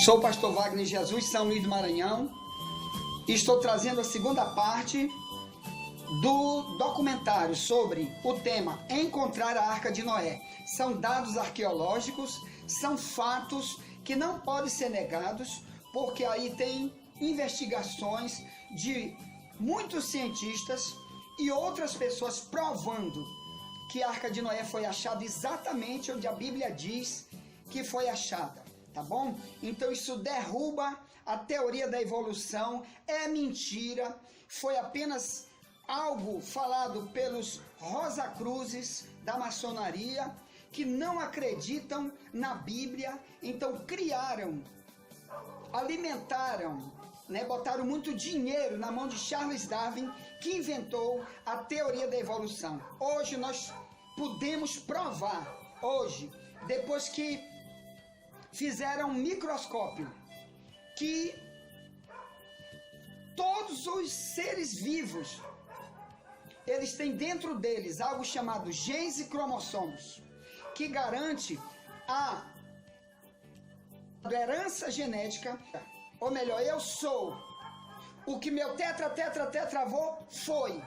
Sou o pastor Wagner Jesus, São Luís do Maranhão, e estou trazendo a segunda parte do documentário sobre o tema Encontrar a Arca de Noé. São dados arqueológicos, são fatos que não podem ser negados, porque aí tem investigações de muitos cientistas e outras pessoas provando que a Arca de Noé foi achada exatamente onde a Bíblia diz que foi achada, tá bom? Então isso derruba a teoria da evolução, é mentira, foi apenas algo falado pelos Rosacruzes da maçonaria, que não acreditam na Bíblia, então criaram, alimentaram, botaram muito dinheiro na mão de Charles Darwin, que inventou a teoria da evolução. Hoje nós podemos provar, depois que fizeram um microscópio, que todos os seres vivos, eles têm dentro deles algo chamado genes e cromossomos, que garante a herança genética, ou melhor, eu sou o que meu tetravô foi.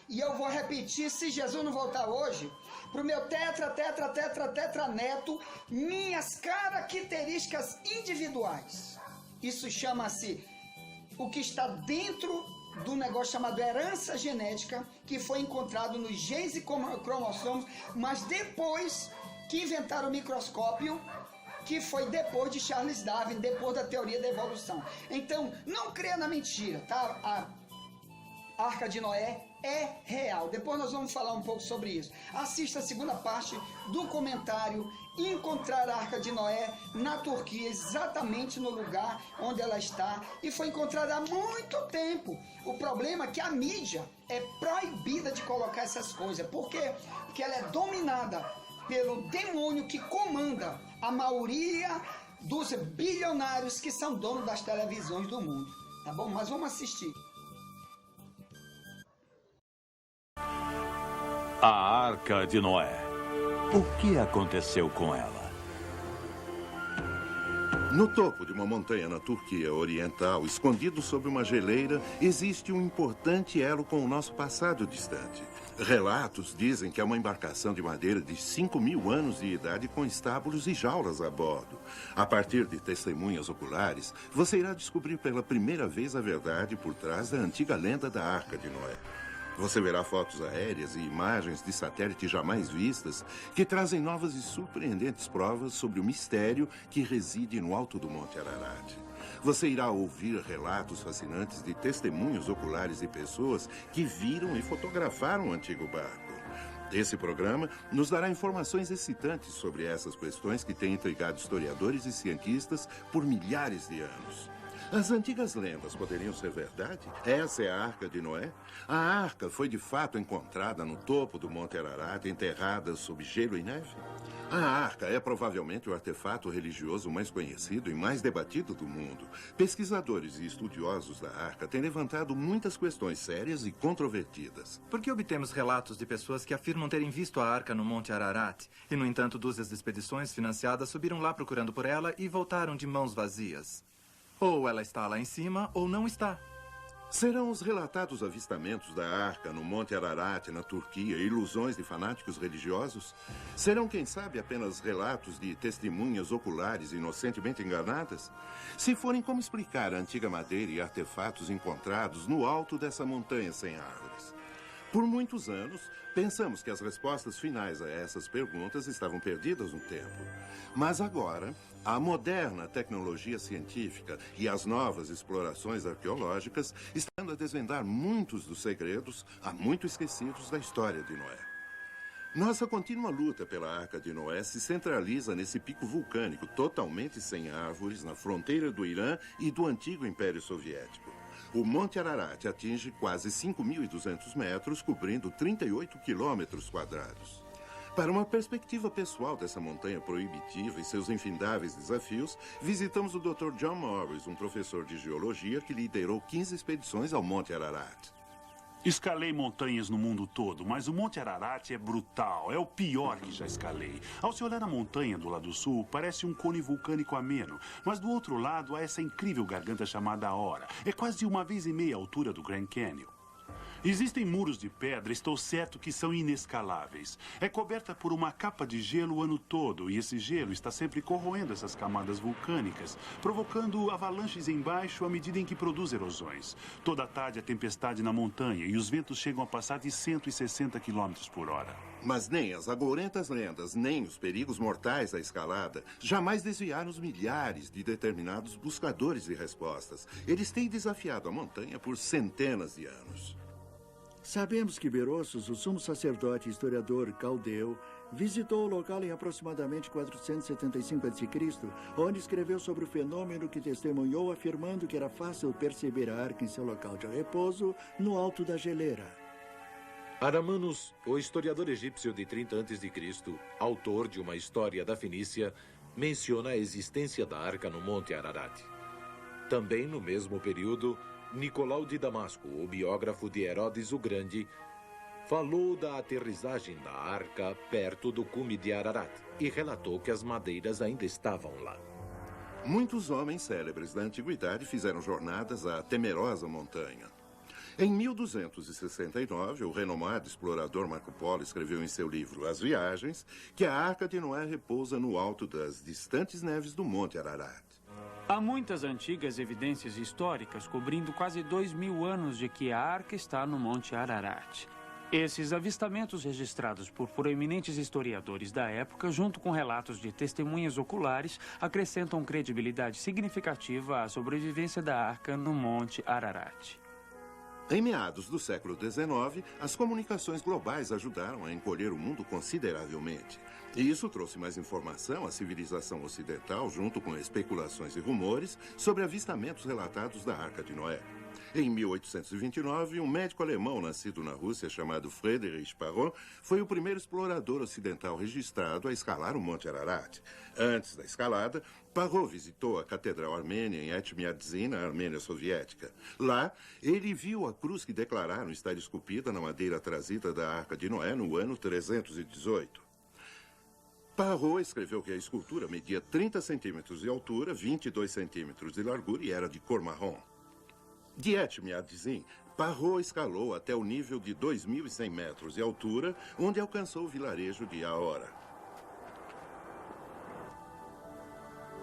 E eu vou repetir, se Jesus não voltar hoje, para o meu tetraneto, minhas características individuais. Isso chama-se o que está dentro do negócio chamado herança genética, que foi encontrado nos genes e cromossomos, mas depois que inventaram o microscópio, que foi depois de Charles Darwin, depois da teoria da evolução. Então, não creia na mentira, tá? A Arca de Noé é real. Depois nós vamos falar um pouco sobre isso. Assista a segunda parte do comentário Encontrar a Arca de Noé na Turquia, exatamente no lugar onde ela está, e foi encontrada há muito tempo. O problema é que a mídia é proibida de colocar essas coisas. Por quê? Porque ela é dominada pelo demônio que comanda a maioria dos bilionários que são donos das televisões do mundo. Tá bom? Mas vamos assistir. A Arca de Noé. O que aconteceu com ela? No topo de uma montanha na Turquia Oriental, escondido sob uma geleira, existe um importante elo com o nosso passado distante. Relatos dizem que é uma embarcação de madeira de 5.000 anos de idade com estábulos e jaulas a bordo. A partir de testemunhas oculares, você irá descobrir pela primeira vez a verdade por trás da antiga lenda da Arca de Noé. Você verá fotos aéreas e imagens de satélites jamais vistas que trazem novas e surpreendentes provas sobre o mistério que reside no alto do Monte Ararat. Você irá ouvir relatos fascinantes de testemunhos oculares de pessoas que viram e fotografaram o antigo barco. Esse programa nos dará informações excitantes sobre essas questões que têm intrigado historiadores e cientistas por milhares de anos. As antigas lendas poderiam ser verdade? Essa é a Arca de Noé? A arca foi de fato encontrada no topo do Monte Ararat, enterrada sob gelo e neve? A arca é provavelmente o artefato religioso mais conhecido e mais debatido do mundo. Pesquisadores e estudiosos da arca têm levantado muitas questões sérias e controvertidas. Por que obtemos relatos de pessoas que afirmam terem visto a arca no Monte Ararat e, no entanto, dúzias de expedições financiadas subiram lá procurando por ela e voltaram de mãos vazias? Ou ela está lá em cima, ou não está. Serão os relatados avistamentos da arca no Monte Ararat, na Turquia, ilusões de fanáticos religiosos? Serão, quem sabe, apenas relatos de testemunhas oculares inocentemente enganadas? Se forem, como explicar a antiga madeira e artefatos encontrados no alto dessa montanha sem árvores? Por muitos anos, pensamos que as respostas finais a essas perguntas estavam perdidas no tempo. Mas agora, a moderna tecnologia científica e as novas explorações arqueológicas estão a desvendar muitos dos segredos há muito esquecidos da história de Noé. Nossa contínua luta pela Arca de Noé se centraliza nesse pico vulcânico totalmente sem árvores na fronteira do Irã e do antigo Império Soviético. O Monte Ararat atinge quase 5.200 metros, cobrindo 38 quilômetros quadrados. Para uma perspectiva pessoal dessa montanha proibitiva e seus infindáveis desafios, visitamos o Dr. John Morris, um professor de geologia que liderou 15 expedições ao Monte Ararat. Escalei montanhas no mundo todo, mas o Monte Ararat é brutal. É o pior que já escalei. Ao se olhar a montanha do lado sul, parece um cone vulcânico ameno. Mas do outro lado há essa incrível garganta chamada Aora. É quase 1,5 vezes a altura do Grand Canyon. Existem muros de pedra, estou certo que são inescaláveis. É coberta por uma capa de gelo o ano todo, e esse gelo está sempre corroendo essas camadas vulcânicas, provocando avalanches embaixo à medida em que produz erosões. Toda tarde há tempestade na montanha e os ventos chegam a passar de 160 km por hora. Mas nem as agourentas lendas, nem os perigos mortais da escalada jamais desviaram os milhares de determinados buscadores de respostas. Eles têm desafiado a montanha por centenas de anos. Sabemos que Berossos, o sumo sacerdote e historiador caldeu, visitou o local em aproximadamente 475 a.C., onde escreveu sobre o fenômeno que testemunhou, afirmando que era fácil perceber a arca em seu local de repouso, no alto da geleira. Aramanos, o historiador egípcio de 30 a.C., autor de uma história da Fenícia, menciona a existência da arca no Monte Ararat. Também no mesmo período, Nicolau de Damasco, o biógrafo de Herodes o Grande, falou da aterrissagem da arca perto do cume de Ararat e relatou que as madeiras ainda estavam lá. Muitos homens célebres da antiguidade fizeram jornadas à temerosa montanha. Em 1269, o renomado explorador Marco Polo escreveu em seu livro As Viagens que a Arca de Noé repousa no alto das distantes neves do Monte Ararat. Há muitas antigas evidências históricas cobrindo quase 2.000 anos de que a arca está no Monte Ararat. Esses avistamentos registrados por proeminentes historiadores da época, junto com relatos de testemunhas oculares, acrescentam credibilidade significativa à sobrevivência da arca no Monte Ararat. Em meados do século XIX, as comunicações globais ajudaram a encolher o mundo consideravelmente. E isso trouxe mais informação à civilização ocidental, junto com especulações e rumores sobre avistamentos relatados da Arca de Noé. Em 1829, um médico alemão nascido na Rússia chamado Friedrich Parrot foi o primeiro explorador ocidental registrado a escalar o Monte Ararat. Antes da escalada, Parrot visitou a Catedral Armênia em Etchmiadzin, na Armênia Soviética. Lá, ele viu a cruz que declararam estar esculpida na madeira trazida da Arca de Noé no ano 318. Parrot escreveu que a escultura media 30 centímetros de altura, 22 centímetros de largura e era de cor marrom. De Etchmiadzin, Parrot escalou até o nível de 2.100 metros de altura, onde alcançou o vilarejo de Aora.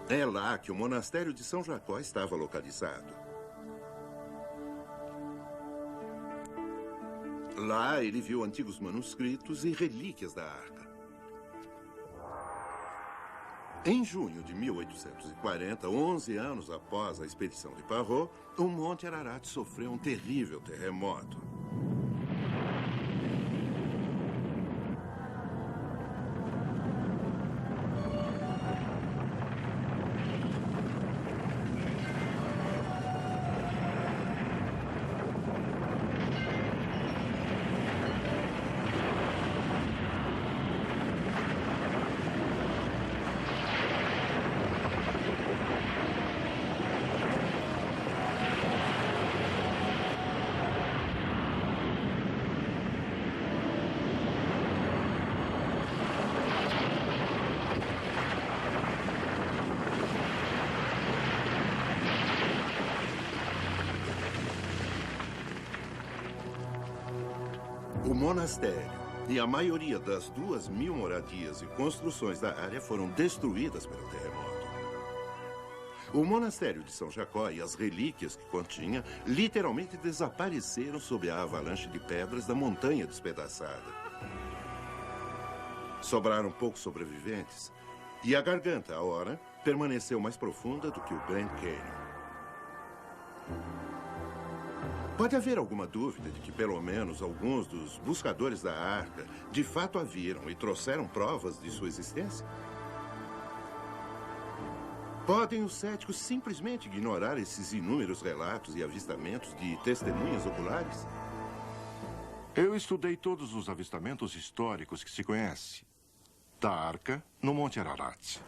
É lá que o monastério de São Jacó estava localizado. Lá ele viu antigos manuscritos e relíquias da arca. Em junho de 1840, 11 anos após a expedição de Parrot, o Monte Ararat sofreu um terrível terremoto. O monastério e a maioria das 2.000 moradias e construções da área foram destruídas pelo terremoto. O monastério de São Jacó e as relíquias que continha literalmente desapareceram sob a avalanche de pedras da montanha despedaçada. Sobraram poucos sobreviventes e a garganta, Aora, permaneceu mais profunda do que o Grand Canyon. Pode haver alguma dúvida de que pelo menos alguns dos buscadores da arca de fato a viram e trouxeram provas de sua existência? Podem os céticos simplesmente ignorar esses inúmeros relatos e avistamentos de testemunhas oculares? Eu estudei todos os avistamentos históricos que se conhece da arca no Monte Ararat.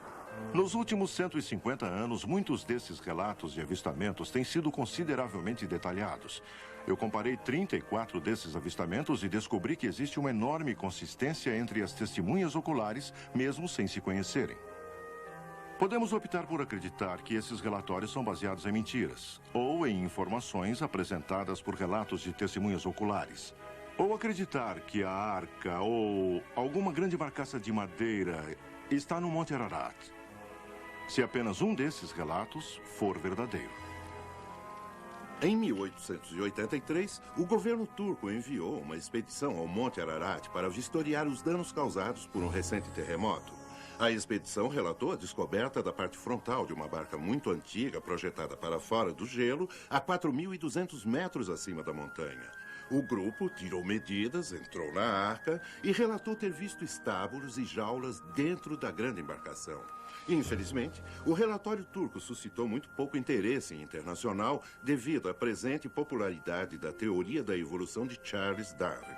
Nos últimos 150 anos, muitos desses relatos e avistamentos têm sido consideravelmente detalhados. Eu comparei 34 desses avistamentos e descobri que existe uma enorme consistência entre as testemunhas oculares, mesmo sem se conhecerem. Podemos optar por acreditar que esses relatórios são baseados em mentiras, ou em informações apresentadas por relatos de testemunhas oculares. Ou acreditar que a arca ou alguma grande barcaça de madeira está no Monte Ararat, se apenas um desses relatos for verdadeiro. Em 1883, o governo turco enviou uma expedição ao Monte Ararat para vistoriar os danos causados por um recente terremoto. A expedição relatou a descoberta da parte frontal de uma barca muito antiga projetada para fora do gelo, a 4.200 metros acima da montanha. O grupo tirou medidas, entrou na arca e relatou ter visto estábulos e jaulas dentro da grande embarcação. Infelizmente, o relatório turco suscitou muito pouco interesse internacional devido à presente popularidade da teoria da evolução de Charles Darwin.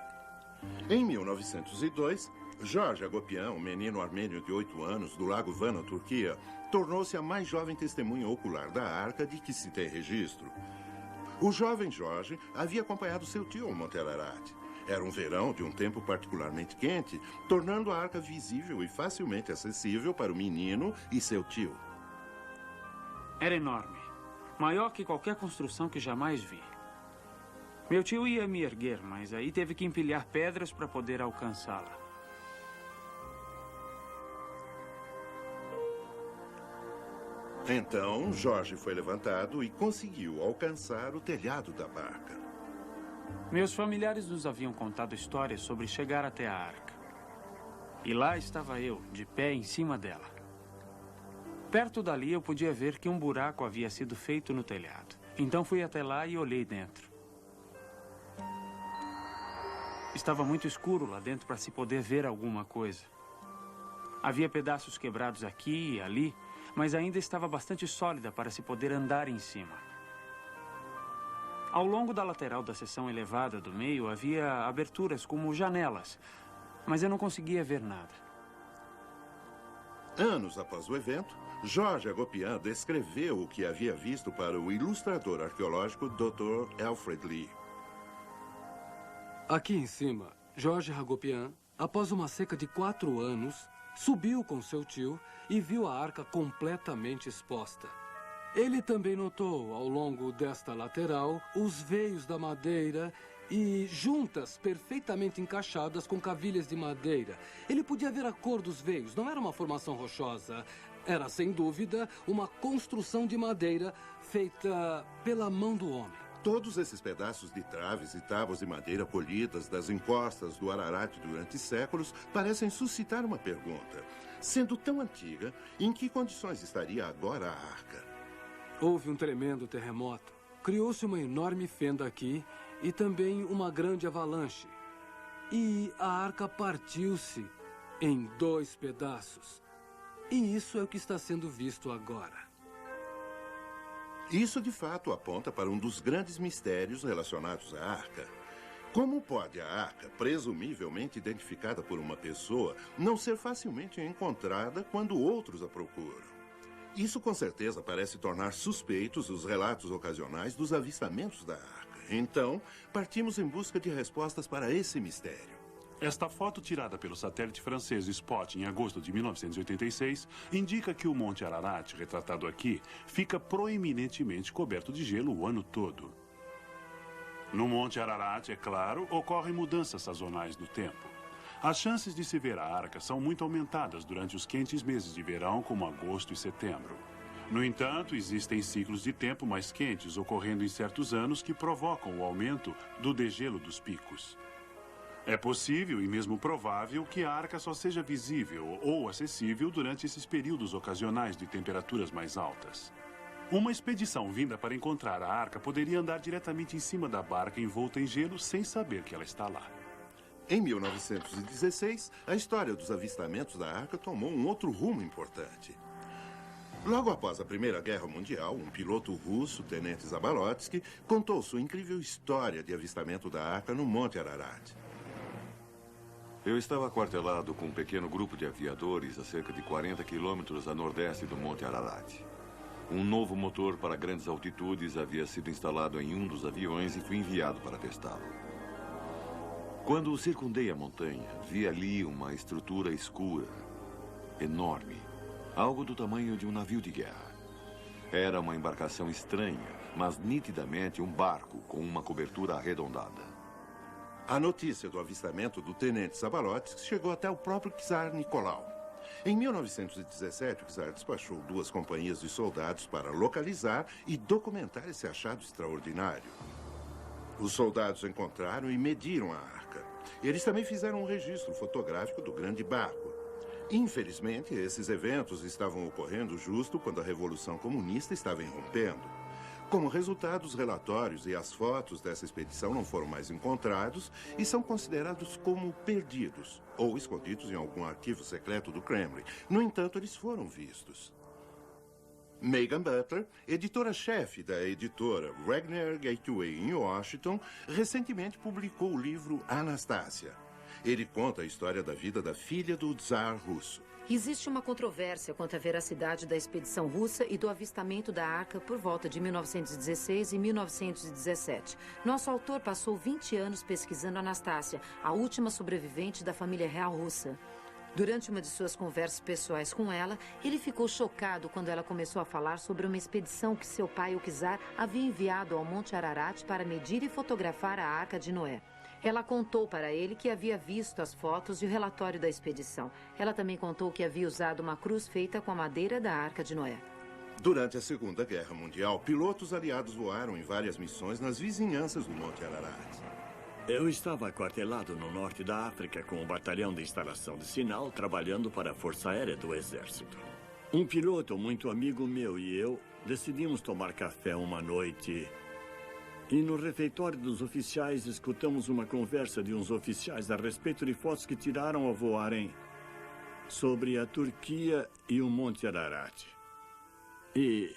Em 1902, George Agopian, um menino armênio de 8 anos do Lago Van, na Turquia, tornou-se a mais jovem testemunha ocular da arca de que se tem registro. O jovem Jorge havia acompanhado seu tio ao Monte Ararat. Era um verão de um tempo particularmente quente, tornando a arca visível e facilmente acessível para o menino e seu tio. Era enorme. Maior que qualquer construção que jamais vi. Meu tio ia me erguer, mas aí teve que empilhar pedras para poder alcançá-la. Então, Jorge foi levantado e conseguiu alcançar o telhado da barca. Meus familiares nos haviam contado histórias sobre chegar até a arca. E lá estava eu, de pé em cima dela. Perto dali eu podia ver que um buraco havia sido feito no telhado. Então fui até lá e olhei dentro. Estava muito escuro lá dentro para se poder ver alguma coisa. Havia pedaços quebrados aqui e ali, mas ainda estava bastante sólida para se poder andar em cima. Ao longo da lateral da seção elevada do meio havia aberturas como janelas, mas eu não conseguia ver nada. Anos após o evento, George Agopian descreveu o que havia visto para o ilustrador arqueológico Dr. Alfred Lee. Aqui em cima, George Agopian, após uma seca de 4 anos, subiu com seu tio e viu a arca completamente exposta. Ele também notou, ao longo desta lateral, os veios da madeira e juntas perfeitamente encaixadas com cavilhas de madeira. Ele podia ver a cor dos veios. Não era uma formação rochosa. Era, sem dúvida, uma construção de madeira feita pela mão do homem. Todos esses pedaços de traves e tábuas de madeira colhidas das encostas do Ararat durante séculos parecem suscitar uma pergunta. Sendo tão antiga, em que condições estaria agora a arca? Houve um tremendo terremoto. Criou-se uma enorme fenda aqui e também uma grande avalanche. E a arca partiu-se em 2 pedaços. E isso é o que está sendo visto agora. Isso, de fato, aponta para um dos grandes mistérios relacionados à arca. Como pode a arca, presumivelmente identificada por uma pessoa, não ser facilmente encontrada quando outros a procuram? Isso, com certeza, parece tornar suspeitos os relatos ocasionais dos avistamentos da arca. Então, partimos em busca de respostas para esse mistério. Esta foto, tirada pelo satélite francês Spot em agosto de 1986, indica que o Monte Ararat, retratado aqui, fica proeminentemente coberto de gelo o ano todo. No Monte Ararat, é claro, ocorrem mudanças sazonais do tempo. As chances de se ver a arca são muito aumentadas durante os quentes meses de verão, como agosto e setembro. No entanto, existem ciclos de tempo mais quentes ocorrendo em certos anos que provocam o aumento do degelo dos picos. É possível e mesmo provável que a arca só seja visível ou acessível durante esses períodos ocasionais de temperaturas mais altas. Uma expedição vinda para encontrar a arca poderia andar diretamente em cima da barca envolta em gelo sem saber que ela está lá. Em 1916, a história dos avistamentos da arca tomou um outro rumo importante. Logo após a Primeira Guerra Mundial, um piloto russo, Tenente Zabalotsky, contou sua incrível história de avistamento da arca no Monte Ararat. Eu estava aquartelado com um pequeno grupo de aviadores a cerca de 40 quilômetros a nordeste do Monte Ararat. Um novo motor para grandes altitudes havia sido instalado em um dos aviões e fui enviado para testá-lo. Quando circundei a montanha, vi ali uma estrutura escura, enorme, algo do tamanho de um navio de guerra. Era uma embarcação estranha, mas nitidamente um barco com uma cobertura arredondada. A notícia do avistamento do tenente Zabalotsky chegou até o próprio czar Nicolau. Em 1917, o czar despachou 2 companhias de soldados para localizar e documentar esse achado extraordinário. Os soldados encontraram e mediram a arca. Eles também fizeram um registro fotográfico do grande barco. Infelizmente, esses eventos estavam ocorrendo justo quando a Revolução Comunista estava irrompendo. Como resultado, os relatórios e as fotos dessa expedição não foram mais encontrados e são considerados como perdidos ou escondidos em algum arquivo secreto do Kremlin. No entanto, eles foram vistos. Megan Butler, editora-chefe da editora Wagner Gateway em Washington, recentemente publicou o livro Anastasia. Ele conta a história da vida da filha do czar russo. Existe uma controvérsia quanto à veracidade da expedição russa e do avistamento da arca por volta de 1916 e 1917. Nosso autor passou 20 anos pesquisando Anastasia, a última sobrevivente da família real russa. Durante uma de suas conversas pessoais com ela, ele ficou chocado quando ela começou a falar sobre uma expedição que seu pai, o czar, havia enviado ao Monte Ararat para medir e fotografar a Arca de Noé. Ela contou para ele que havia visto as fotos e o relatório da expedição. Ela também contou que havia usado uma cruz feita com a madeira da Arca de Noé. Durante a Segunda Guerra Mundial, pilotos aliados voaram em várias missões nas vizinhanças do Monte Ararat. Eu estava aquartelado no norte da África com um batalhão de instalação de sinal trabalhando para a Força Aérea do Exército. Um piloto muito amigo meu e eu decidimos tomar café uma noite. E no refeitório dos oficiais, escutamos uma conversa de uns oficiais a respeito de fotos que tiraram ao voarem sobre a Turquia e o Monte Ararat. E,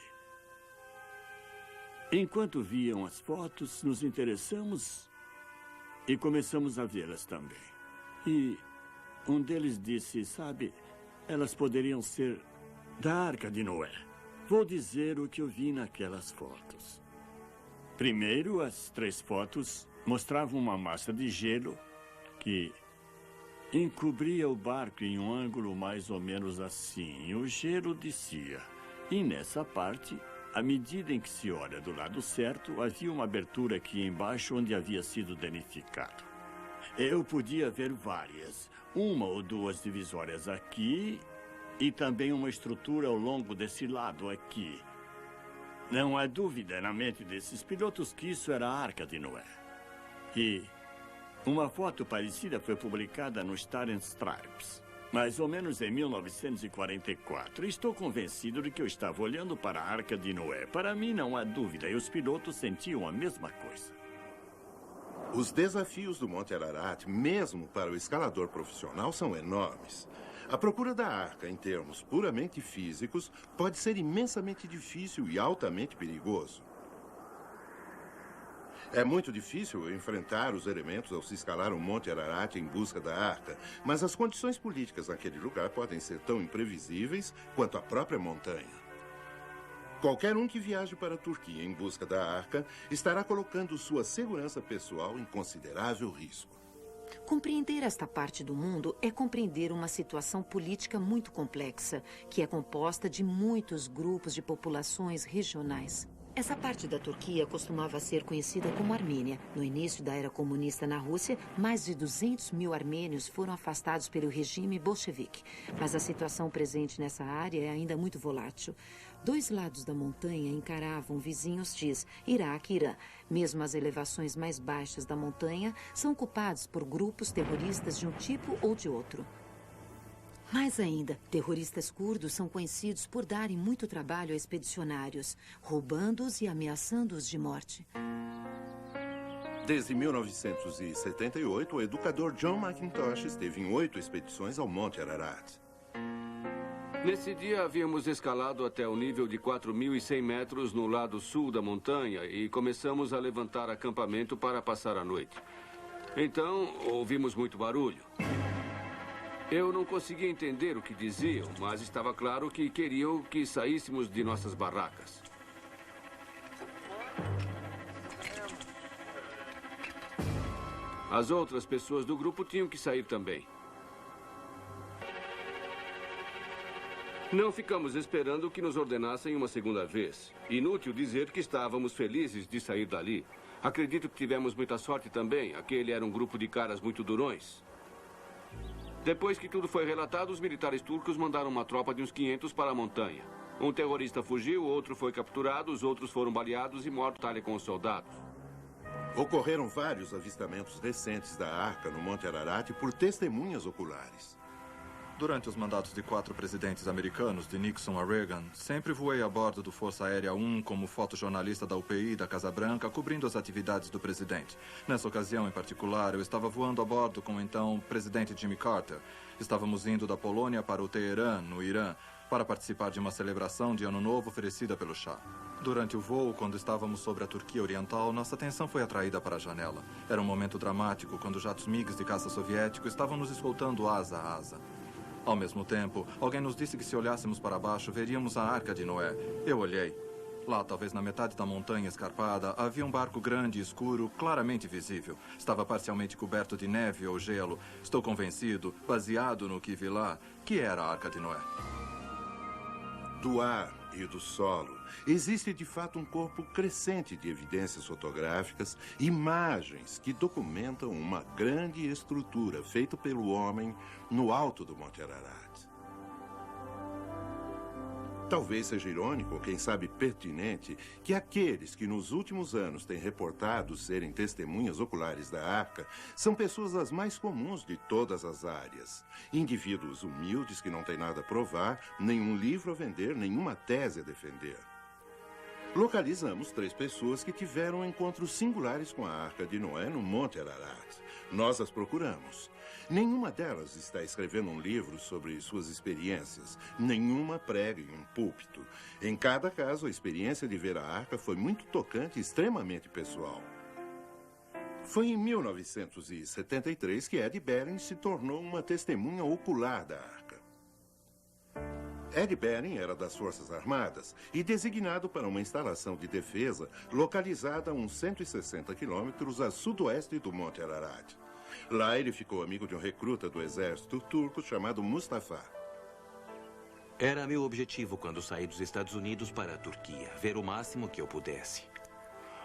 enquanto viam as fotos, nos interessamos e começamos a vê-las também. E um deles disse, sabe, elas poderiam ser da Arca de Noé. Vou dizer o que eu vi naquelas fotos. Primeiro, as 3 fotos mostravam uma massa de gelo que encobria o barco em um ângulo mais ou menos assim. O gelo descia. E nessa parte, à medida em que se olha do lado certo, havia uma abertura aqui embaixo onde havia sido danificado. Eu podia ver várias. 1 ou 2 divisórias aqui e também uma estrutura ao longo desse lado aqui. Não há dúvida na mente desses pilotos que isso era a Arca de Noé. E uma foto parecida foi publicada no Star and Stripes, mais ou menos em 1944. Estou convencido de que eu estava olhando para a Arca de Noé. Para mim, não há dúvida, e os pilotos sentiam a mesma coisa. Os desafios do Monte Ararat, mesmo para o escalador profissional, são enormes. A procura da arca, em termos puramente físicos, pode ser imensamente difícil e altamente perigoso. É muito difícil enfrentar os elementos ao se escalar o Monte Ararat em busca da arca, mas as condições políticas naquele lugar podem ser tão imprevisíveis quanto a própria montanha. Qualquer um que viaje para a Turquia em busca da arca estará colocando sua segurança pessoal em considerável risco. Compreender esta parte do mundo é compreender uma situação política muito complexa, que é composta de muitos grupos de populações regionais. Essa parte da Turquia costumava ser conhecida como Armênia. No início da era comunista na Rússia, mais de 200 mil armênios foram afastados pelo regime bolchevique. Mas a situação presente nessa área é ainda muito volátil. 2 lados da montanha encaravam vizinhos hostis, Iraque e Irã. Mesmo as elevações mais baixas da montanha são ocupadas por grupos terroristas de um tipo ou de outro. Mais ainda, terroristas curdos são conhecidos por darem muito trabalho a expedicionários, roubando-os e ameaçando-os de morte. Desde 1978, o educador John McIntosh esteve em 8 expedições ao Monte Ararat. Nesse dia, havíamos escalado até o nível de 4.100 metros no lado sul da montanha e começamos a levantar acampamento para passar a noite. Então, ouvimos muito barulho. Eu não conseguia entender o que diziam, mas estava claro que queriam que saíssemos de nossas barracas. As outras pessoas do grupo tinham que sair também. Não ficamos esperando que nos ordenassem uma segunda vez. Inútil dizer que estávamos felizes de sair dali. Acredito que tivemos muita sorte também. Aquele era um grupo de caras muito durões. Depois que tudo foi relatado, os militares turcos mandaram uma tropa de uns 500 para a montanha. Um terrorista fugiu, outro foi capturado, os outros foram baleados e mortos, tal com os soldados. Ocorreram vários avistamentos recentes da Arca no Monte Ararat por testemunhas oculares. Durante os mandatos de 4 presidentes americanos, de Nixon a Reagan, sempre voei a bordo do Força Aérea 1 como fotojornalista da UPI da Casa Branca, cobrindo as atividades do presidente. Nessa ocasião, em particular, eu estava voando a bordo com o então presidente Jimmy Carter. Estávamos indo da Polônia para o Teherã, no Irã, para participar de uma celebração de Ano Novo oferecida pelo Shah. Durante o voo, quando estávamos sobre a Turquia Oriental, nossa atenção foi atraída para a janela. Era um momento dramático quando jatos MiGs de caça soviético estavam nos escoltando asa a asa. Ao mesmo tempo, alguém nos disse que se olhássemos para baixo, veríamos a Arca de Noé. Eu olhei. Lá, talvez na metade da montanha escarpada, havia um barco grande e escuro, claramente visível. Estava parcialmente coberto de neve ou gelo. Estou convencido, baseado no que vi lá, que era a Arca de Noé. Do ar e do solo, existe de fato um corpo crescente de evidências fotográficas, imagens que documentam uma grande estrutura feita pelo homem no alto do Monte Ararat. Talvez seja irônico, ou quem sabe pertinente, que aqueles que nos últimos anos têm reportado serem testemunhas oculares da Arca são pessoas das mais comuns de todas as áreas. Indivíduos humildes que não têm nada a provar, nenhum livro a vender, nenhuma tese a defender. Localizamos 3 pessoas que tiveram encontros singulares com a Arca de Noé no Monte Ararat. Nós as procuramos. Nenhuma delas está escrevendo um livro sobre suas experiências. Nenhuma prega em um púlpito. Em cada caso, a experiência de ver a Arca foi muito tocante e extremamente pessoal. Foi em 1973 que Ed Bering se tornou uma testemunha ocular da Arca. Ed Bering era das Forças Armadas e designado para uma instalação de defesa localizada a uns 160 quilômetros a sudoeste do Monte Ararat. Lá ele ficou amigo de um recruta do exército turco chamado Mustafa. Era meu objetivo quando saí dos Estados Unidos para a Turquia, ver o máximo que eu pudesse.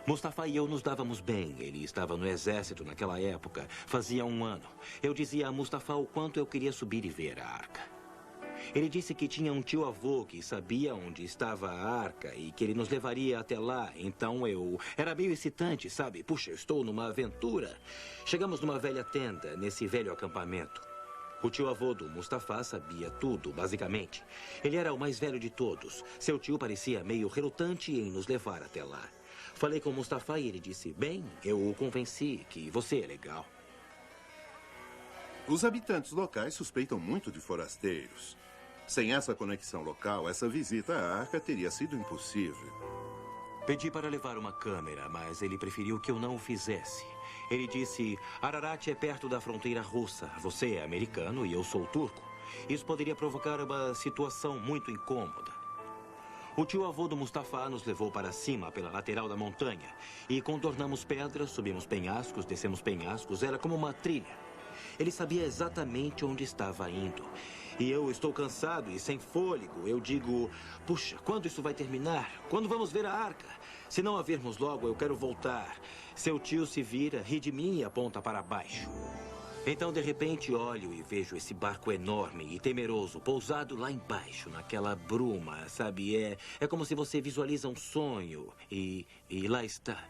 Mustafa e eu nos dávamos bem. Ele estava no exército naquela época, fazia 1 ano. Eu dizia a Mustafa o quanto eu queria subir e ver a Arca. Ele disse que tinha um tio-avô que sabia onde estava a Arca e que ele nos levaria até lá. Então era meio excitante, sabe? Puxa, eu estou numa aventura. Chegamos numa velha tenda, nesse velho acampamento. O tio-avô do Mustafa sabia tudo, basicamente. Ele era o mais velho de todos. Seu tio parecia meio relutante em nos levar até lá. Falei com o Mustafa e ele disse, bem, eu o convenci que você é legal. Os habitantes locais suspeitam muito de forasteiros. Sem essa conexão local, essa visita à Arca teria sido impossível. Pedi para levar uma câmera, mas ele preferiu que eu não o fizesse. Ele disse, Ararat é perto da fronteira russa. Você é americano e eu sou turco. Isso poderia provocar uma situação muito incômoda. O tio-avô do Mustafa nos levou para cima, pela lateral da montanha. E contornamos pedras, subimos penhascos, descemos penhascos. Era como uma trilha. Ele sabia exatamente onde estava indo. E eu estou cansado e sem fôlego. Eu digo, puxa, quando isso vai terminar? Quando vamos ver a Arca? Se não a vermos logo, eu quero voltar. Seu tio se vira, ri de mim e aponta para baixo. Então, de repente, olho e vejo esse barco enorme e temeroso, pousado lá embaixo, naquela bruma, sabe? É como se você visualiza um sonho e lá está.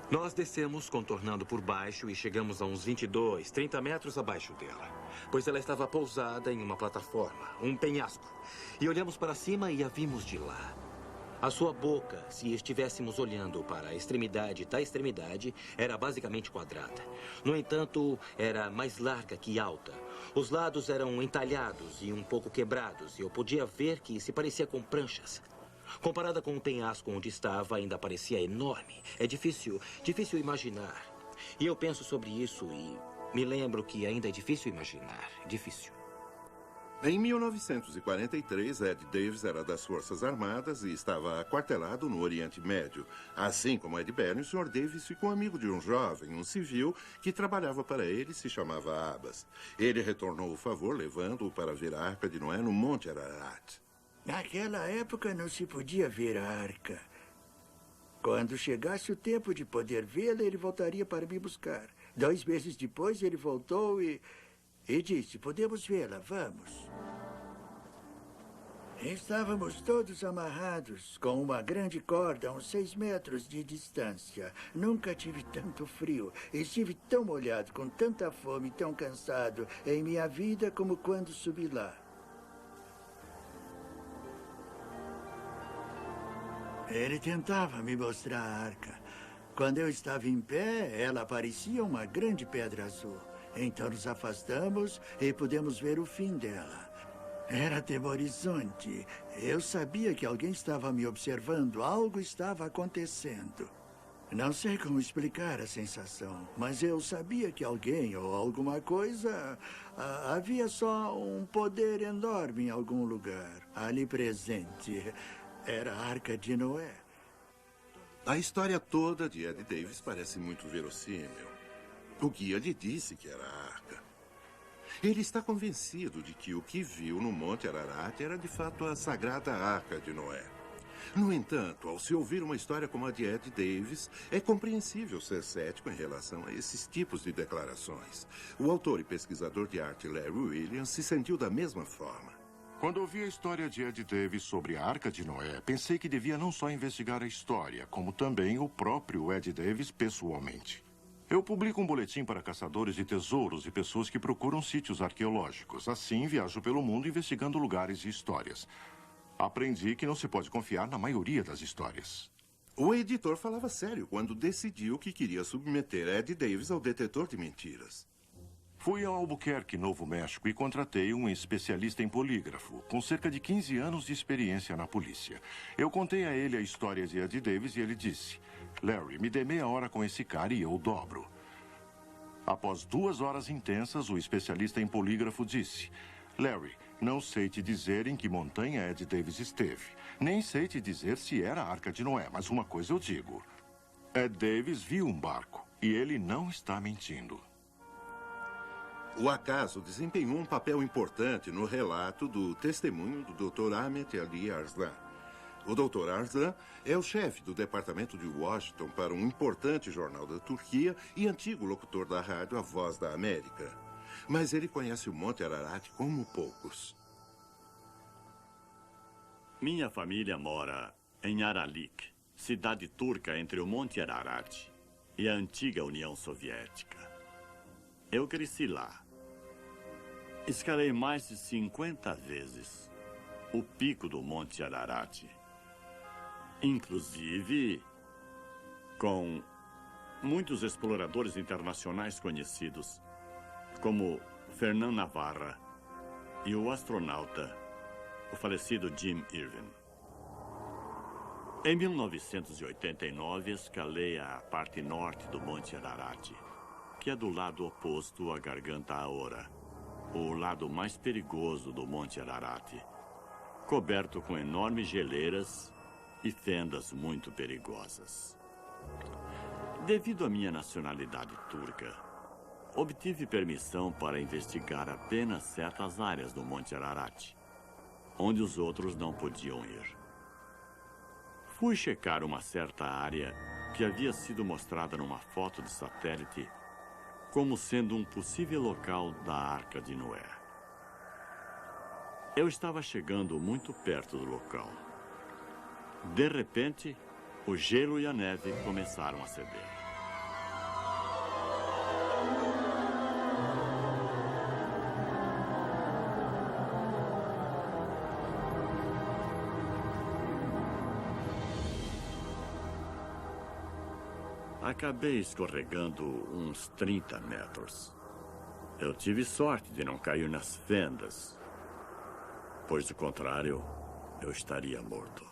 Nós descemos, contornando por baixo, e chegamos a uns 22, 30 metros abaixo dela. Pois ela estava pousada em uma plataforma, um penhasco. E olhamos para cima e a vimos de lá. A sua boca, se estivéssemos olhando para a extremidade da extremidade, era basicamente quadrada. No entanto, era mais larga que alta. Os lados eram entalhados e um pouco quebrados, e eu podia ver que se parecia com pranchas. Comparada com o penhasco onde estava, ainda parecia enorme. É difícil imaginar. E eu penso sobre isso e Me lembro que ainda é difícil imaginar. Difícil. Em 1943, Ed Davis era das Forças Armadas e estava aquartelado no Oriente Médio. Assim como Ed Berry, o Sr. Davis ficou amigo de um jovem, um civil, que trabalhava para ele e se chamava Abbas. Ele retornou o favor, levando-o para ver a Arca de Noé no Monte Ararat. Naquela época não se podia ver a arca. Quando chegasse o tempo de poder vê-la, ele voltaria para me buscar. 2 meses depois, ele voltou e disse, podemos vê-la, vamos. Estávamos todos amarrados com uma grande corda a uns 6 metros de distância. Nunca tive tanto frio. Estive tão molhado, com tanta fome, tão cansado em minha vida como quando subi lá. Ele tentava me mostrar a arca. Quando eu estava em pé, ela parecia uma grande pedra azul. Então nos afastamos e pudemos ver o fim dela. Era atemorizante. Eu sabia que alguém estava me observando. Algo estava acontecendo. Não sei como explicar a sensação, mas eu sabia que alguém ou alguma coisa... havia só um poder enorme em algum lugar, ali presente. Era a Arca de Noé. A história toda de Ed Davis parece muito verossímil. O guia lhe disse que era a arca. Ele está convencido de que o que viu no Monte Ararat era de fato a sagrada Arca de Noé. No entanto, ao se ouvir uma história como a de Ed Davis, é compreensível ser cético em relação a esses tipos de declarações. O autor e pesquisador de arte Larry Williams se sentiu da mesma forma. Quando ouvi a história de Ed Davis sobre a Arca de Noé, pensei que devia não só investigar a história, como também o próprio Ed Davis pessoalmente. Eu publico um boletim para caçadores de tesouros e pessoas que procuram sítios arqueológicos. Assim, viajo pelo mundo investigando lugares e histórias. Aprendi que não se pode confiar na maioria das histórias. O editor falava sério quando decidiu que queria submeter Ed Davis ao detetor de mentiras. Fui a Albuquerque, Novo México, e contratei um especialista em polígrafo, com cerca de 15 anos de experiência na polícia. Eu contei a ele a história de Ed Davis e ele disse... Larry, me dê meia hora com esse cara e eu dobro. Após 2 horas intensas, o especialista em polígrafo disse... Larry, não sei te dizer em que montanha Ed Davis esteve. Nem sei te dizer se era a Arca de Noé, mas uma coisa eu digo. Ed Davis viu um barco e ele não está mentindo. O acaso desempenhou um papel importante no relato do testemunho do Dr. Ahmet Ali Arslan. O Dr. Arslan é o chefe do departamento de Washington para um importante jornal da Turquia e antigo locutor da rádio A Voz da América. Mas ele conhece o Monte Ararat como poucos. Minha família mora em Aralik, cidade turca entre o Monte Ararat e a antiga União Soviética. Eu cresci lá. Escalei mais de 50 vezes o pico do Monte Ararat. Inclusive com muitos exploradores internacionais conhecidos, como Fernand Navarra e o astronauta, o falecido Jim Irving. Em 1989, escalei a parte norte do Monte Ararat, que é do lado oposto à Garganta Aora, o lado mais perigoso do Monte Ararat, coberto com enormes geleiras e fendas muito perigosas. Devido à minha nacionalidade turca, obtive permissão para investigar apenas certas áreas do Monte Ararat, onde os outros não podiam ir. Fui checar uma certa área que havia sido mostrada numa foto de satélite como sendo um possível local da Arca de Noé. Eu estava chegando muito perto do local. De repente, o gelo e a neve começaram a ceder. Acabei escorregando uns 30 metros. Eu tive sorte de não cair nas fendas, pois, do contrário, eu estaria morto.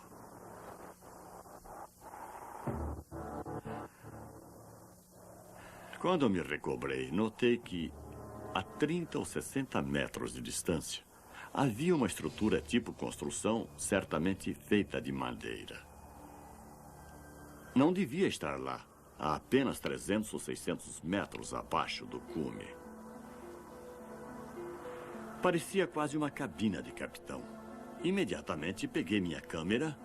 Quando me recobrei, notei que a 30 ou 60 metros de distância havia uma estrutura tipo construção certamente feita de madeira. Não devia estar lá, a apenas 300 ou 600 metros abaixo do cume. Parecia quase uma cabina de capitão. Imediatamente peguei minha câmera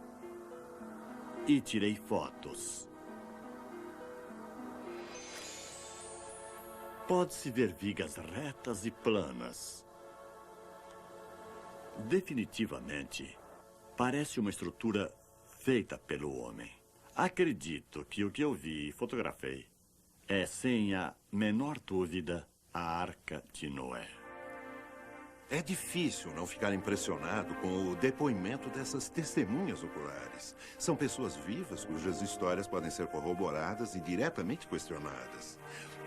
e tirei fotos. Pode-se ver vigas retas e planas. Definitivamente, parece uma estrutura feita pelo homem. Acredito que o que eu vi e fotografei é, sem a menor dúvida, a Arca de Noé. É difícil não ficar impressionado com o depoimento dessas testemunhas oculares. São pessoas vivas cujas histórias podem ser corroboradas e diretamente questionadas.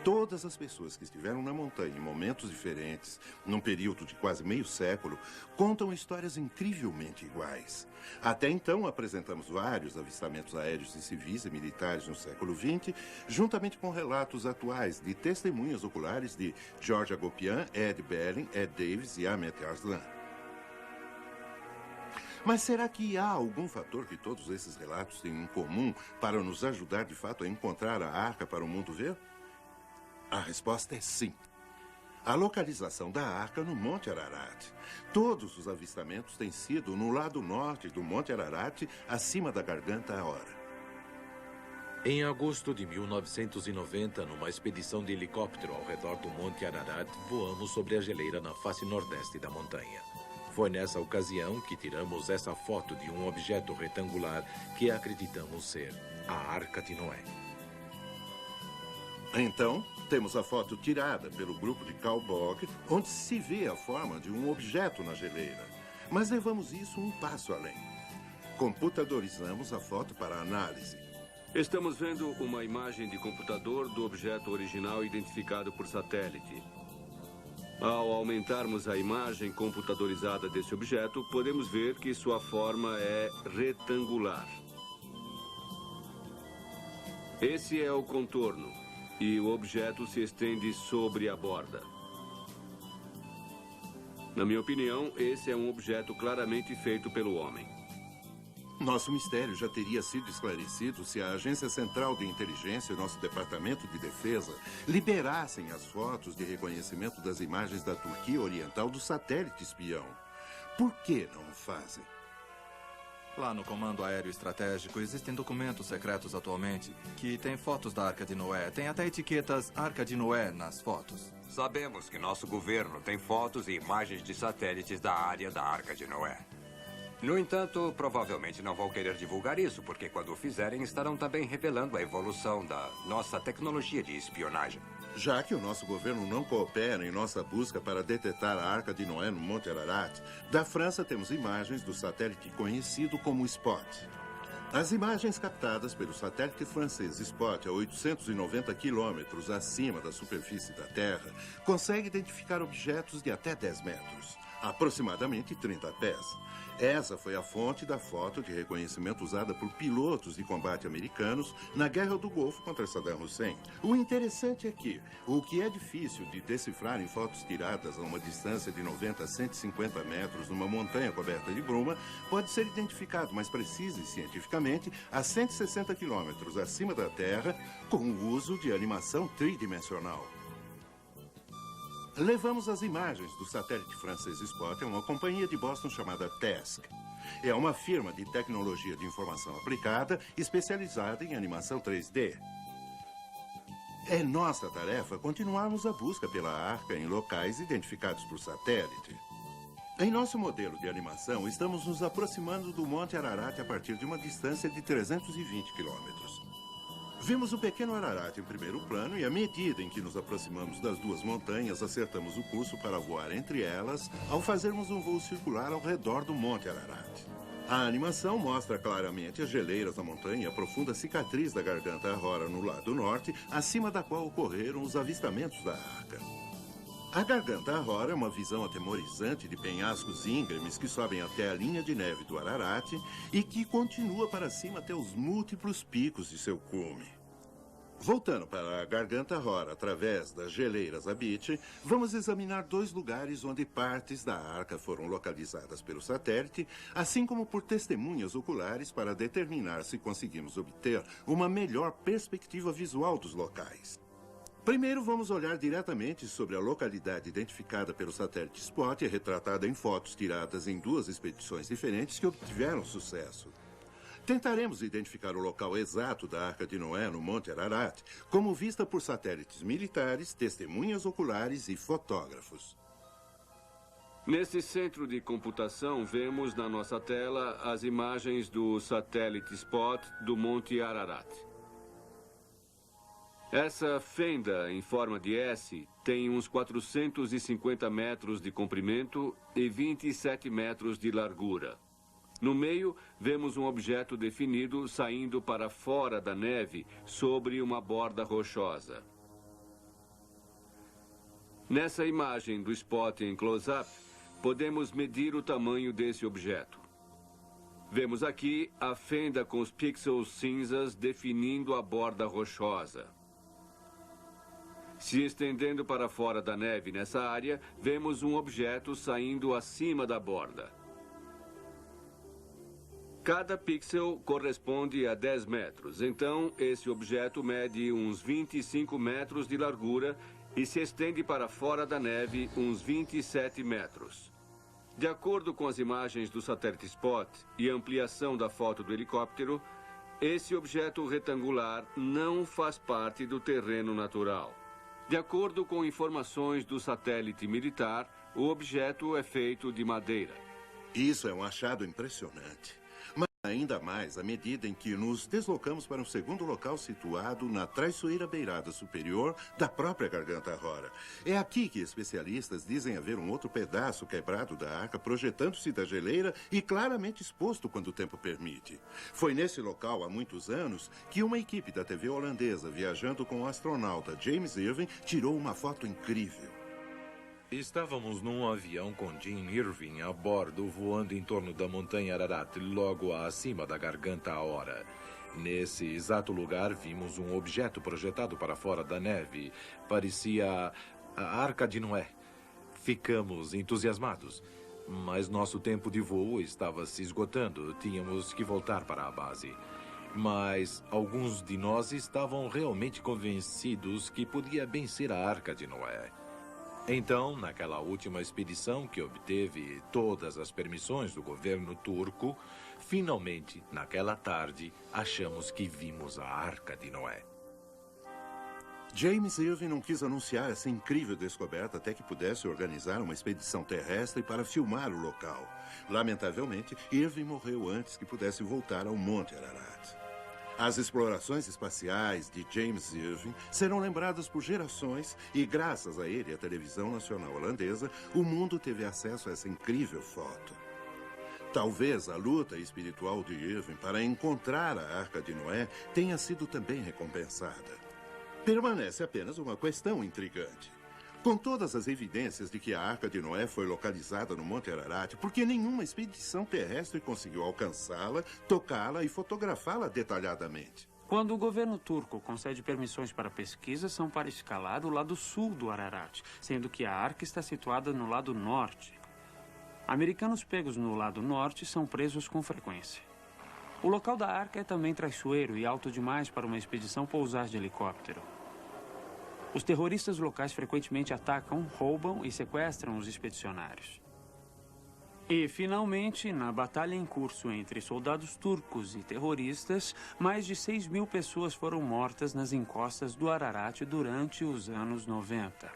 Todas as pessoas que estiveram na montanha em momentos diferentes, num período de quase meio século, contam histórias incrivelmente iguais. Até então, apresentamos vários avistamentos aéreos de civis e militares no século XX, juntamente com relatos atuais de testemunhas oculares de George Hagopian, Ed Belling, Ed Davis e Ahmet Arslan. Mas será que há algum fator que todos esses relatos têm em comum para nos ajudar, de fato, a encontrar a arca para o mundo ver? A resposta é sim. A localização da arca no Monte Ararat. Todos os avistamentos têm sido no lado norte do Monte Ararat, acima da Garganta Ahora. Em agosto de 1990, numa expedição de helicóptero ao redor do Monte Ararat, voamos sobre a geleira na face nordeste da montanha. Foi nessa ocasião que tiramos essa foto de um objeto retangular que acreditamos ser a Arca de Noé. Então, temos a foto tirada pelo grupo de Carl Bog, onde se vê a forma de um objeto na geleira. Mas levamos isso um passo além. Computadorizamos a foto para análise. Estamos vendo uma imagem de computador do objeto original identificado por satélite. Ao aumentarmos a imagem computadorizada desse objeto, podemos ver que sua forma é retangular. Esse é o contorno. E o objeto se estende sobre a borda. Na minha opinião, esse é um objeto claramente feito pelo homem. Nosso mistério já teria sido esclarecido se a Agência Central de Inteligência e nosso Departamento de Defesa liberassem as fotos de reconhecimento das imagens da Turquia Oriental do satélite espião. Por que não o fazem? Lá no Comando Aéreo Estratégico existem documentos secretos atualmente que têm fotos da Arca de Noé. Tem até etiquetas Arca de Noé nas fotos. Sabemos que nosso governo tem fotos e imagens de satélites da área da Arca de Noé. No entanto, provavelmente não vão querer divulgar isso, porque quando o fizerem, estarão também revelando a evolução da nossa tecnologia de espionagem. Já que o nosso governo não coopera em nossa busca para detectar a Arca de Noé no Monte Ararat, da França temos imagens do satélite conhecido como Spot. As imagens captadas pelo satélite francês Spot a 890 quilômetros acima da superfície da Terra conseguem identificar objetos de até 10 metros, aproximadamente 30 pés. Essa foi a fonte da foto de reconhecimento usada por pilotos de combate americanos na Guerra do Golfo contra Saddam Hussein. O interessante é que o que é difícil de decifrar em fotos tiradas a uma distância de 90 a 150 metros numa montanha coberta de bruma pode ser identificado mais preciso e cientificamente a 160 quilômetros acima da Terra com o uso de animação tridimensional. Levamos as imagens do satélite francês Spot a uma companhia de Boston chamada TASC. É uma firma de tecnologia de informação aplicada especializada em animação 3D. É nossa tarefa continuarmos a busca pela arca em locais identificados por satélite. Em nosso modelo de animação, estamos nos aproximando do Monte Ararat a partir de uma distância de 320 quilômetros. Vimos o pequeno Ararat em primeiro plano e, à medida em que nos aproximamos das duas montanhas, acertamos o curso para voar entre elas ao fazermos um voo circular ao redor do Monte Ararat. A animação mostra claramente as geleiras da montanha e a profunda cicatriz da Garganta Ahora no lado norte, acima da qual ocorreram os avistamentos da arca. A Garganta Ahora é uma visão atemorizante de penhascos íngremes que sobem até a linha de neve do Ararat e que continua para cima até os múltiplos picos de seu cume. Voltando para a Garganta Rora através das geleiras Abit, vamos examinar 2 lugares onde partes da arca foram localizadas pelo satélite, assim como por testemunhas oculares para determinar se conseguimos obter uma melhor perspectiva visual dos locais. Primeiro, vamos olhar diretamente sobre a localidade identificada pelo satélite Spot e retratada em fotos tiradas em 2 expedições diferentes que obtiveram sucesso. Tentaremos identificar o local exato da Arca de Noé no Monte Ararat, como vista por satélites militares, testemunhas oculares e fotógrafos. Nesse centro de computação, vemos na nossa tela as imagens do satélite Spot do Monte Ararat. Essa fenda em forma de S tem uns 450 metros de comprimento e 27 metros de largura. No meio, vemos um objeto definido saindo para fora da neve sobre uma borda rochosa. Nessa imagem do Spot em close-up, podemos medir o tamanho desse objeto. Vemos aqui a fenda com os pixels cinzas definindo a borda rochosa. Se estendendo para fora da neve nessa área, vemos um objeto saindo acima da borda. Cada pixel corresponde a 10 metros, então esse objeto mede uns 25 metros de largura e se estende para fora da neve uns 27 metros. De acordo com as imagens do satélite Spot e ampliação da foto do helicóptero, esse objeto retangular não faz parte do terreno natural. De acordo com informações do satélite militar, o objeto é feito de madeira. Isso é um achado impressionante. Mas ainda mais à medida em que nos deslocamos para um segundo local situado na traiçoeira beirada superior da própria Garganta Rora. É aqui que especialistas dizem haver um outro pedaço quebrado da arca projetando-se da geleira e claramente exposto quando o tempo permite. Foi nesse local, há muitos anos, que uma equipe da TV holandesa, viajando com o astronauta James Irving, tirou uma foto incrível. Estávamos num avião com Jim Irving a bordo, voando em torno da montanha Ararat, logo acima da Garganta Rora. Nesse exato lugar, vimos um objeto projetado para fora da neve. Parecia a Arca de Noé. Ficamos entusiasmados, mas nosso tempo de voo estava se esgotando. Tínhamos que voltar para a base. Mas alguns de nós estavam realmente convencidos que podia bem ser a Arca de Noé. Então, naquela última expedição que obteve todas as permissões do governo turco, finalmente, naquela tarde, achamos que vimos a Arca de Noé. James Irving não quis anunciar essa incrível descoberta até que pudesse organizar uma expedição terrestre para filmar o local. Lamentavelmente, Irving morreu antes que pudesse voltar ao Monte Ararat. As explorações espaciais de James Irving serão lembradas por gerações e, graças a ele e à televisão nacional holandesa, o mundo teve acesso a essa incrível foto. Talvez a luta espiritual de Irving para encontrar a Arca de Noé tenha sido também recompensada. Permanece apenas uma questão intrigante. Com todas as evidências de que a Arca de Noé foi localizada no Monte Ararat, por que nenhuma expedição terrestre conseguiu alcançá-la, tocá-la e fotografá-la detalhadamente? Quando o governo turco concede permissões para pesquisa, são para escalar o lado sul do Ararat, sendo que a arca está situada no lado norte. Americanos pegos no lado norte são presos com frequência. O local da arca é também traiçoeiro e alto demais para uma expedição pousar de helicóptero. Os terroristas locais frequentemente atacam, roubam e sequestram os expedicionários. E, finalmente, na batalha em curso entre soldados turcos e terroristas, mais de 6.000 pessoas foram mortas nas encostas do Ararat durante os anos 90.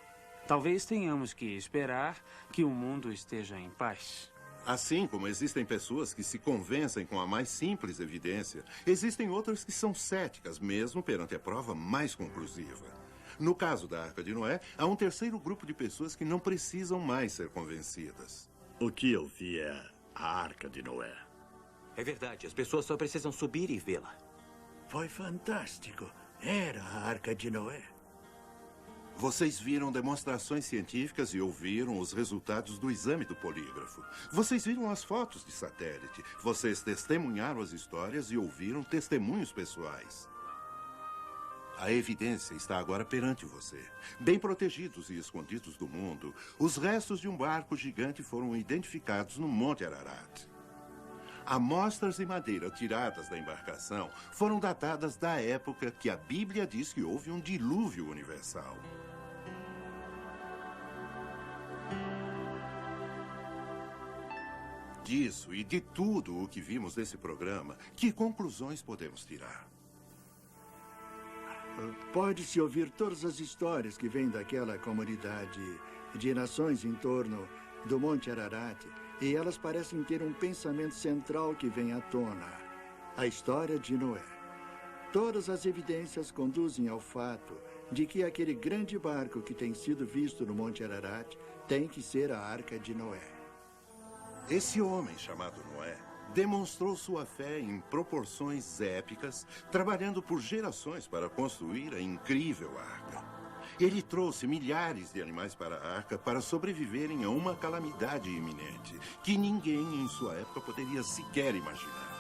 Talvez tenhamos que esperar que o mundo esteja em paz. Assim como existem pessoas que se convencem com a mais simples evidência, existem outras que são céticas, mesmo perante a prova mais conclusiva. No caso da Arca de Noé, há um terceiro grupo de pessoas que não precisam mais ser convencidas. O que eu vi é a Arca de Noé. É verdade, as pessoas só precisam subir e vê-la. Foi fantástico. Era a Arca de Noé. Vocês viram demonstrações científicas e ouviram os resultados do exame do polígrafo. Vocês viram as fotos de satélite. Vocês testemunharam as histórias e ouviram testemunhos pessoais. A evidência está agora perante você. Bem protegidos e escondidos do mundo, os restos de um barco gigante foram identificados no Monte Ararat. Amostras de madeira tiradas da embarcação foram datadas da época que a Bíblia diz que houve um dilúvio universal. Disso e de tudo o que vimos nesse programa, que conclusões podemos tirar? Pode-se ouvir todas as histórias que vêm daquela comunidade de nações em torno do Monte Ararat, e elas parecem ter um pensamento central que vem à tona: a história de Noé. Todas as evidências conduzem ao fato de que aquele grande barco que tem sido visto no Monte Ararat tem que ser a Arca de Noé. Esse homem chamado Noé demonstrou sua fé em proporções épicas, trabalhando por gerações para construir a incrível arca. Ele trouxe milhares de animais para a arca para sobreviverem a uma calamidade iminente que ninguém em sua época poderia sequer imaginar.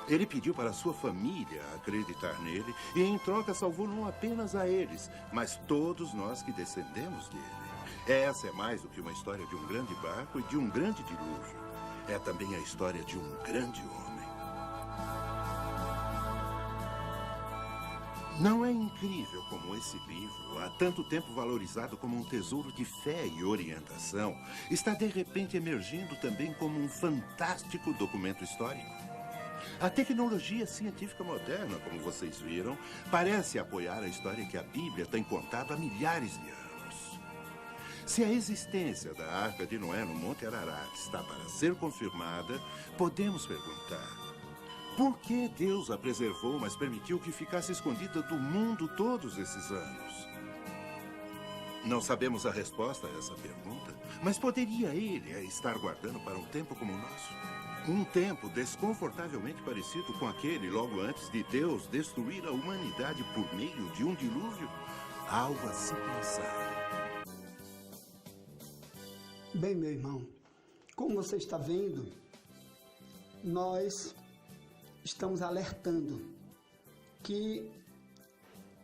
Ele pediu para sua família acreditar nele e, em troca, salvou não apenas a eles, mas todos nós que descendemos dele. Essa é mais do que uma história de um grande barco e de um grande dilúvio. É também a história de um grande homem. Não é incrível como esse livro, há tanto tempo valorizado como um tesouro de fé e orientação, está de repente emergindo também como um fantástico documento histórico? A tecnologia científica moderna, como vocês viram, parece apoiar a história que a Bíblia tem contado há milhares de anos. Se a existência da Arca de Noé no Monte Ararat está para ser confirmada, podemos perguntar: por que Deus a preservou, mas permitiu que ficasse escondida do mundo todos esses anos? Não sabemos a resposta a essa pergunta, mas poderia ele a estar guardando para um tempo como o nosso? Um tempo desconfortavelmente parecido com aquele logo antes de Deus destruir a humanidade por meio de um dilúvio? Algo a se pensar. Bem, meu irmão, como você está vendo, nós estamos alertando que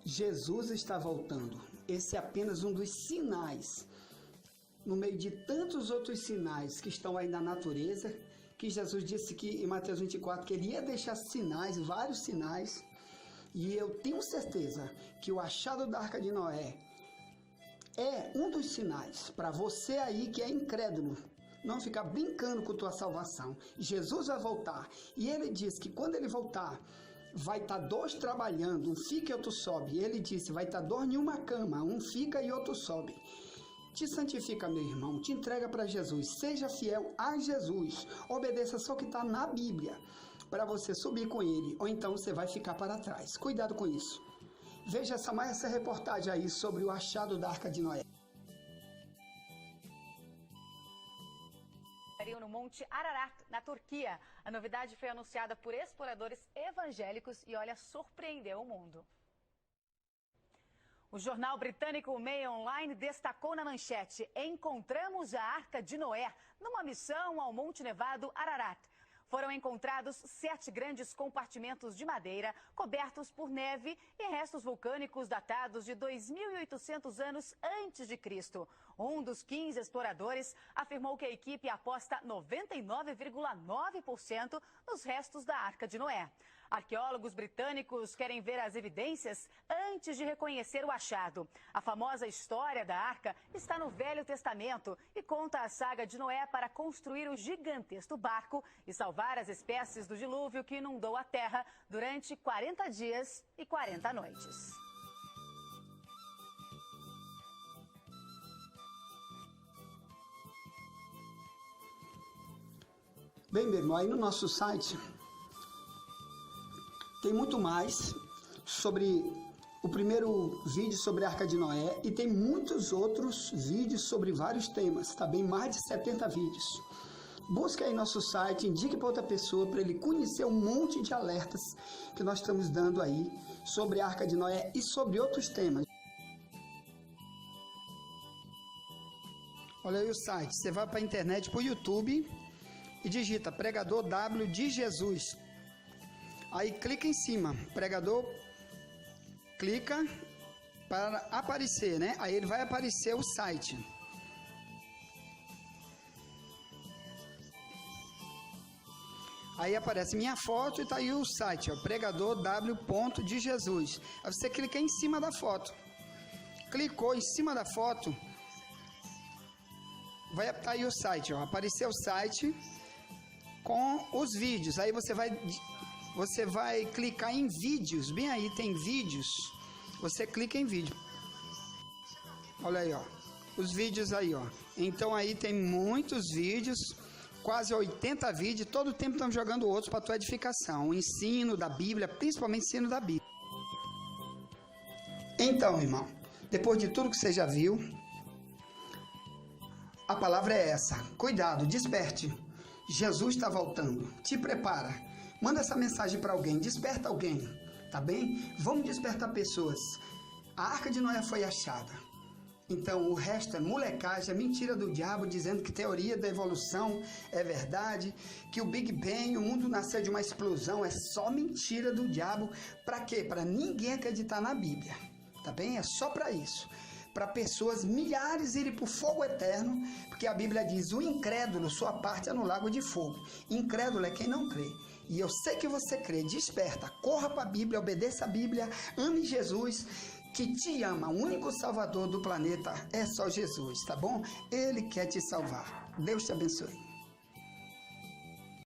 Jesus está voltando. Esse é apenas um dos sinais, no meio de tantos outros sinais que estão aí na natureza, que Jesus disse que em Mateus 24 que ele ia deixar sinais, vários sinais, e eu tenho certeza que o achado da Arca de Noé é um dos sinais para você aí que é incrédulo não ficar brincando com tua salvação. Jesus vai voltar e ele diz que quando ele voltar vai estar dois trabalhando, um fica e outro sobe. E ele disse, vai estar dois em uma cama, um fica e outro sobe. Te santifica, meu irmão, te entrega para Jesus, seja fiel a Jesus, obedeça só o que está na Bíblia para você subir com ele, ou então você vai ficar para trás. Cuidado com isso. Veja essa reportagem aí sobre o achado da Arca de Noé. No Monte Ararat, na Turquia. A novidade foi anunciada por exploradores evangélicos e, olha, surpreendeu o mundo. O jornal britânico Mail Online destacou na manchete: encontramos a Arca de Noé numa missão ao Monte Nevado Ararat. Foram encontrados 7 grandes compartimentos de madeira cobertos por neve e restos vulcânicos datados de 2.800 anos antes de Cristo. Um dos 15 exploradores afirmou que a equipe aposta 99,9% nos restos da Arca de Noé. Arqueólogos britânicos querem ver as evidências antes de reconhecer o achado. A famosa história da Arca está no Velho Testamento e conta a saga de Noé para construir o gigantesco barco e salvar as espécies do dilúvio que inundou a terra durante 40 dias e 40 noites. Bem, meu irmão, aí no nosso site tem muito mais sobre o primeiro vídeo sobre a Arca de Noé e tem muitos outros vídeos sobre vários temas, tá bem? Mais de 70 vídeos. Busque aí nosso site, indique para outra pessoa para ele conhecer um monte de alertas que nós estamos dando aí sobre a Arca de Noé e sobre outros temas. Olha aí o site, você vai para a internet, para o YouTube e digita Pregador W de Jesus. Aí clica em cima, pregador, clica para aparecer, né? Aí ele vai aparecer o site. Aí aparece minha foto e tá aí o site, ó, pregador W. Jesus. Aí você clica em cima da foto. Clicou em cima da foto, vai estar aí o site, ó, aparecer o site com os vídeos. Aí você vai clicar em vídeos, bem aí tem vídeos. Você clica em vídeo. Olha aí, ó, os vídeos aí, ó. Então aí tem muitos vídeos, quase 80 vídeos, todo o tempo estamos jogando outros para tua edificação, o ensino da Bíblia, principalmente o ensino da Bíblia. Então, irmão, depois de tudo que você já viu, a palavra é essa: cuidado, desperte. Jesus está voltando. Te prepara. Manda essa mensagem para alguém. Desperta alguém. Tá bem? Vamos despertar pessoas. A Arca de Noé foi achada. Então o resto é molecagem, é mentira do diabo, dizendo que teoria da evolução é verdade, que o Big Bang, o mundo nasceu de uma explosão, é só mentira do diabo. Para quê? Para ninguém acreditar na Bíblia. Tá bem? É só para isso. Para pessoas, milhares irem para o fogo eterno, porque a Bíblia diz: o incrédulo, sua parte é no lago de fogo. Incrédulo é quem não crê. E eu sei que você crê. Desperta, corra para a Bíblia, obedeça a Bíblia, ame Jesus, que te ama. O único salvador do planeta é só Jesus, tá bom? Ele quer te salvar. Deus te abençoe.